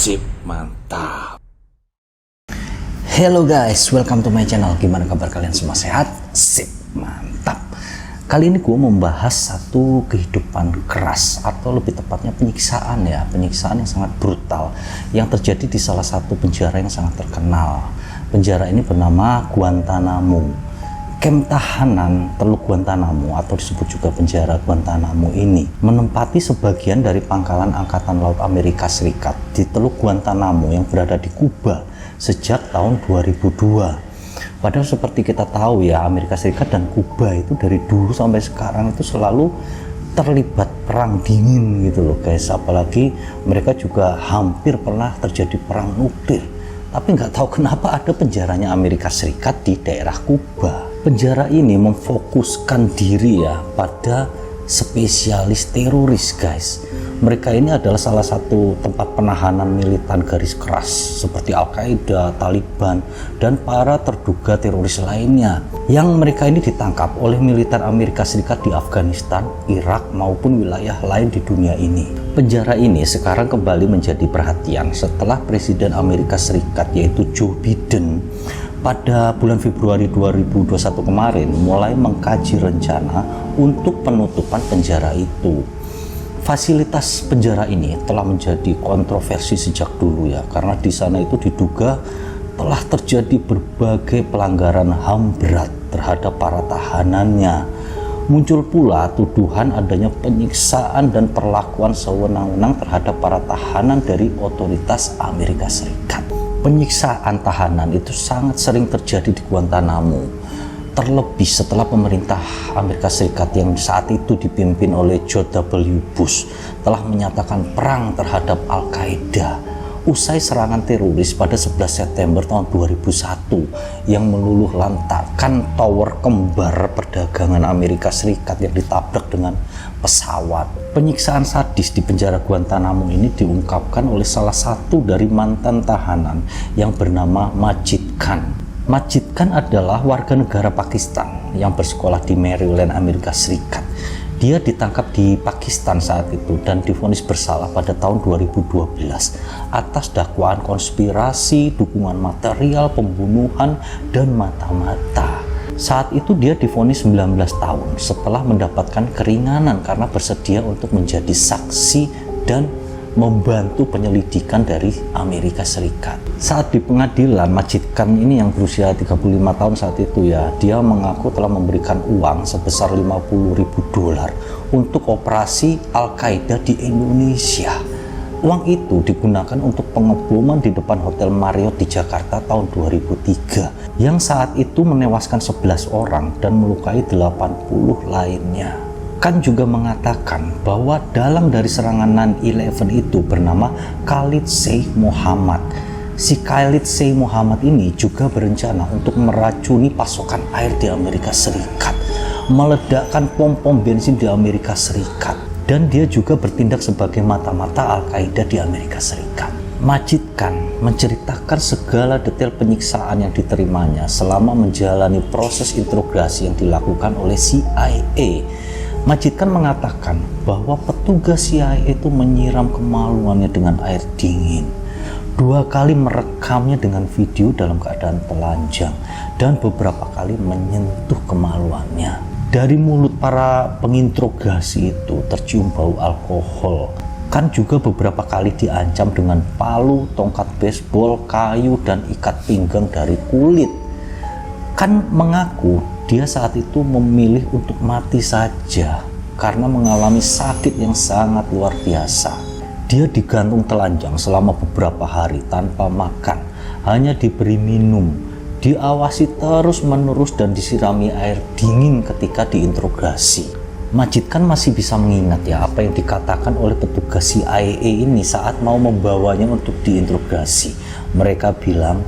Sip, mantap. Hello guys, welcome to my channel. Gimana kabar kalian semua, sehat? Sip, mantap. Kali ini gue membahas satu kehidupan keras, atau lebih tepatnya penyiksaan ya. Penyiksaan yang sangat brutal yang terjadi di salah satu penjara yang sangat terkenal. Penjara ini bernama Guantanamo. Kem tahanan Teluk Guantanamo, atau disebut juga penjara Guantanamo ini, menempati sebagian dari pangkalan Angkatan Laut Amerika Serikat di Teluk Guantanamo yang berada di Kuba sejak tahun 2002. Padahal seperti kita tahu ya, Amerika Serikat dan Kuba itu dari dulu sampai sekarang itu selalu terlibat perang dingin gitu loh guys. Apalagi mereka juga hampir pernah terjadi perang nuklir. Tapi nggak tahu kenapa ada penjaranya Amerika Serikat di daerah Kuba. Penjara ini memfokuskan diri ya pada spesialis teroris guys. Mereka ini adalah salah satu tempat penahanan militan garis keras seperti Al-Qaeda, Taliban, dan para terduga teroris lainnya. Yang mereka ini ditangkap oleh militer Amerika Serikat di Afghanistan, Irak, maupun wilayah lain di dunia ini. Penjara ini sekarang kembali menjadi perhatian setelah Presiden Amerika Serikat yaitu Joe Biden pada bulan Februari 2021 kemarin mulai mengkaji rencana untuk penutupan penjara itu. Fasilitas penjara ini telah menjadi kontroversi sejak dulu ya, karena di sana itu diduga telah terjadi berbagai pelanggaran HAM berat terhadap para tahanannya. Muncul pula tuduhan adanya penyiksaan dan perlakuan sewenang-wenang terhadap para tahanan dari otoritas Amerika Serikat. Penyiksaan tahanan itu sangat sering terjadi di Guantanamo, terlebih setelah pemerintah Amerika Serikat yang saat itu dipimpin oleh George W. Bush telah menyatakan perang terhadap Al-Qaeda usai serangan teroris pada 11 September tahun 2001 yang meluluh lantakkan tower kembar perdagangan Amerika Serikat yang ditabrak dengan pesawat. Penyiksaan sadis di penjara Guantanamo ini diungkapkan oleh salah satu dari mantan tahanan yang bernama Majid Khan. Majid Khan adalah warga negara Pakistan yang bersekolah di Maryland, Amerika Serikat. Dia ditangkap di Pakistan saat itu dan divonis bersalah pada tahun 2012 atas dakwaan konspirasi, dukungan material, pembunuhan, dan mata-mata. Saat itu dia divonis 19 tahun setelah mendapatkan keringanan karena bersedia untuk menjadi saksi dan membantu penyelidikan dari Amerika Serikat. Saat di pengadilan, Majid Khan ini yang berusia 35 tahun saat itu ya, dia mengaku telah memberikan uang sebesar $50.000 untuk operasi Al-Qaeda di Indonesia. Uang itu digunakan untuk pengeboman di depan Hotel Marriott di Jakarta tahun 2003 yang saat itu menewaskan 11 orang dan melukai 80 lainnya. Khan juga mengatakan bahwa dalang dari serangan 9/11 itu bernama Khalid Sheikh Mohammed. Si Khalid Sheikh Mohammed ini juga berencana untuk meracuni pasokan air di Amerika Serikat, meledakkan pom-pom bensin di Amerika Serikat, dan dia juga bertindak sebagai mata-mata Al-Qaeda di Amerika Serikat. Majid Khan menceritakan segala detail penyiksaan yang diterimanya selama menjalani proses interogasi yang dilakukan oleh CIA. Majid Khan mengatakan bahwa petugas CIA itu menyiram kemaluannya dengan air dingin, 2 kali merekamnya dengan video dalam keadaan telanjang, dan beberapa kali menyentuh kemaluannya. Dari mulut para penginterogasi itu tercium bau alkohol. Khan juga beberapa kali diancam dengan palu, tongkat baseball, kayu, dan ikat pinggang dari kulit. Khan mengaku dia saat itu memilih untuk mati saja karena mengalami sakit yang sangat luar biasa. Dia digantung telanjang selama beberapa hari tanpa makan, hanya diberi minum, diawasi terus-menerus dan disirami air dingin ketika diinterogasi. Majid Khan masih bisa mengingat ya apa yang dikatakan oleh petugas CIA ini saat mau membawanya untuk diinterogasi. Mereka bilang,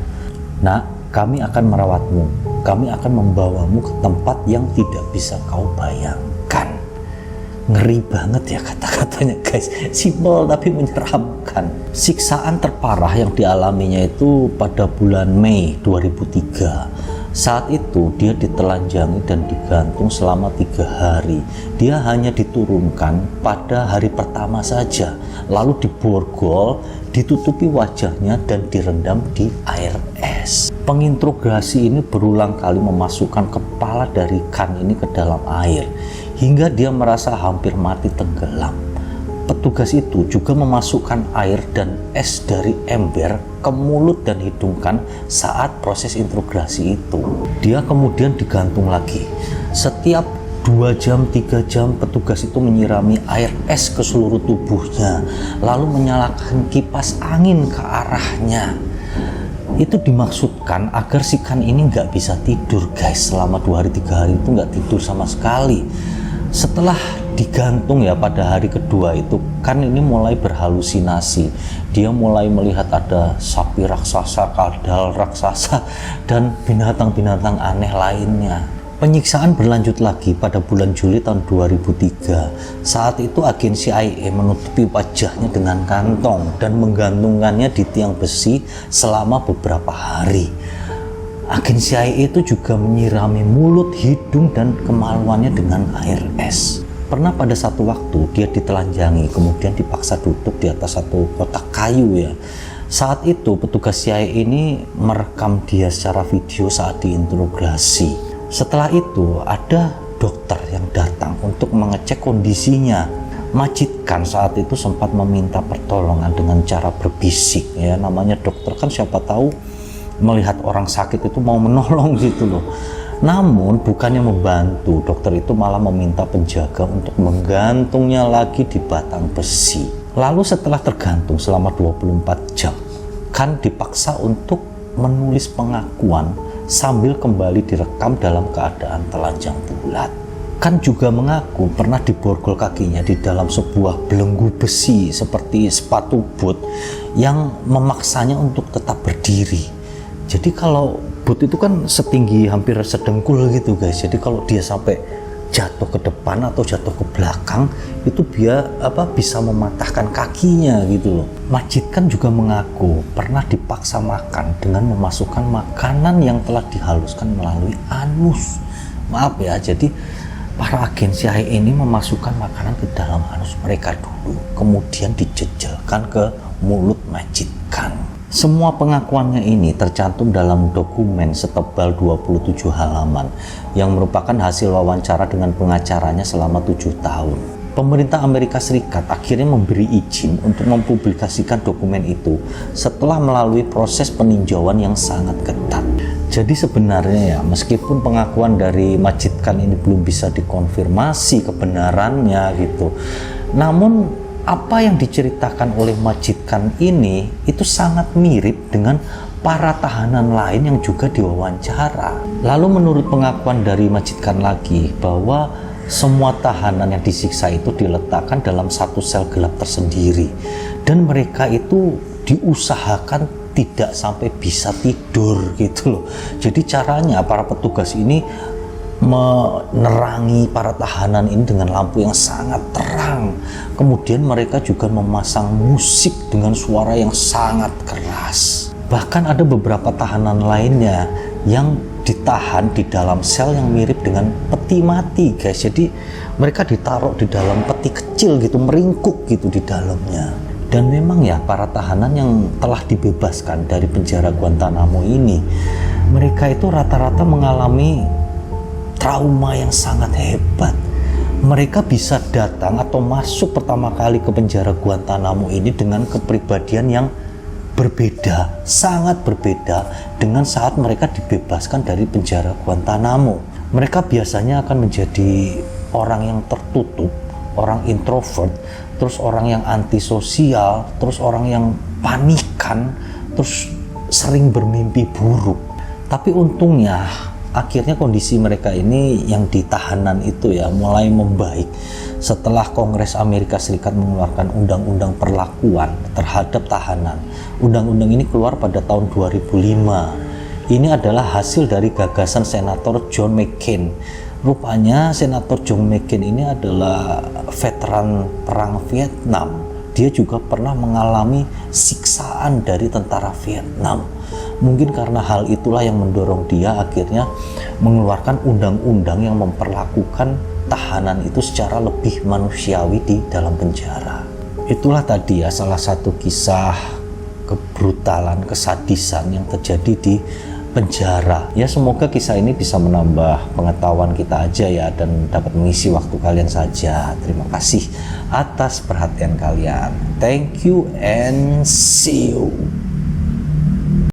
"Nak, kami akan merawatmu. Kami akan membawamu ke tempat yang tidak bisa kau bayangkan." Ngeri banget ya kata-katanya guys, simpel tapi menyeramkan. Siksaan terparah yang dialaminya itu pada bulan Mei 2003 Saat itu dia ditelanjangi dan digantung selama 3 hari. Dia hanya diturunkan pada hari pertama saja, lalu diborgol, ditutupi wajahnya dan direndam di air es. Penginterogasi ini berulang kali memasukkan kepala dari Khan ini ke dalam air hingga dia merasa hampir mati tenggelam. Petugas itu juga memasukkan air dan es dari ember ke mulut dan hidung Khan saat proses interogasi itu. Dia kemudian digantung lagi. Setiap 2 jam, 3 jam petugas itu menyirami air es ke seluruh tubuhnya, lalu menyalakan kipas angin ke arahnya. Itu dimaksudkan agar si Khan ini nggak bisa tidur guys, selama 2 hari 3 hari itu nggak tidur sama sekali. Setelah digantung ya pada hari kedua itu Khan ini mulai berhalusinasi. Dia mulai melihat ada sapi raksasa, kadal raksasa, dan binatang-binatang aneh lainnya. Penyiksaan berlanjut lagi pada bulan Juli tahun 2003. Saat itu agen CIA menutupi wajahnya dengan kantong dan menggantungkannya di tiang besi selama beberapa hari. Agen CIA itu juga menyirami mulut, hidung, dan kemaluannya dengan air es. Pernah pada satu waktu dia ditelanjangi, kemudian dipaksa duduk di atas satu kotak kayu ya. Saat itu petugas CIA ini merekam dia secara video saat diinterogasi. Setelah itu ada dokter yang datang untuk mengecek kondisinya. Majid Khan saat itu sempat meminta pertolongan dengan cara berbisik ya. Namanya dokter kan siapa tahu melihat orang sakit itu mau menolong gitu loh. Namun bukannya membantu, dokter itu malah meminta penjaga untuk menggantungnya lagi di batang besi. Lalu setelah tergantung selama 24 jam, Khan dipaksa untuk menulis pengakuan sambil kembali direkam dalam keadaan telanjang bulat. Khan juga mengaku pernah diborgol kakinya di dalam sebuah belenggu besi seperti sepatu boot yang memaksanya untuk tetap berdiri. Jadi kalau boot itu kan setinggi hampir sedengkul gitu guys. Jadi kalau dia sampai jatuh ke depan atau jatuh ke belakang itu bisa mematahkan kakinya gitu loh. Majid Khan juga mengaku pernah dipaksa makan dengan memasukkan makanan yang telah dihaluskan melalui anus. Maaf ya, jadi para agen CIA ini memasukkan makanan ke dalam anus mereka dulu, kemudian dijejelkan ke mulut Majid Khan. Semua pengakuannya ini tercantum dalam dokumen setebal 27 halaman yang merupakan hasil wawancara dengan pengacaranya selama 7 tahun. Pemerintah Amerika Serikat akhirnya memberi izin untuk mempublikasikan dokumen itu setelah melalui proses peninjauan yang sangat ketat. Jadi sebenarnya ya, meskipun pengakuan dari Majid Khan ini belum bisa dikonfirmasi kebenarannya gitu, namun apa yang diceritakan oleh Majid Khan ini itu sangat mirip dengan para tahanan lain yang juga diwawancara. Lalu menurut pengakuan dari Majid Khan lagi bahwa semua tahanan yang disiksa itu diletakkan dalam satu sel gelap tersendiri dan mereka itu diusahakan tidak sampai bisa tidur gitu loh. Jadi caranya para petugas ini menerangi para tahanan ini dengan lampu yang sangat terang. Kemudian mereka juga memasang musik dengan suara yang sangat keras. Bahkan ada beberapa tahanan lainnya yang ditahan di dalam sel yang mirip dengan peti mati guys. Jadi mereka ditaruh di dalam peti kecil gitu, meringkuk gitu di dalamnya. Dan memang ya para tahanan yang telah dibebaskan dari penjara Guantanamo ini, mereka itu rata-rata mengalami trauma yang sangat hebat. Mereka bisa datang atau masuk pertama kali ke penjara Guantanamo ini dengan kepribadian yang berbeda, sangat berbeda dengan saat mereka dibebaskan dari penjara Guantanamo. Mereka biasanya akan menjadi orang yang tertutup, orang introvert, terus orang yang antisosial, terus orang yang panikan, terus sering bermimpi buruk. Tapi untungnya akhirnya kondisi mereka ini yang ditahanan itu ya mulai membaik setelah Kongres Amerika Serikat mengeluarkan undang-undang perlakuan terhadap tahanan. Undang-undang ini keluar pada tahun 2005. Ini adalah hasil dari gagasan Senator John McCain. Rupanya Senator John McCain ini adalah veteran perang Vietnam. Dia juga pernah mengalami siksaan dari tentara Vietnam. Mungkin karena hal itulah yang mendorong dia akhirnya mengeluarkan undang-undang yang memperlakukan tahanan itu secara lebih manusiawi di dalam penjara. Itulah tadi ya salah satu kisah kebrutalan, kesadisan yang terjadi di penjara. Ya semoga kisah ini bisa menambah pengetahuan kita aja ya, dan dapat mengisi waktu kalian saja. Terima kasih atas perhatian kalian. Thank you and see you.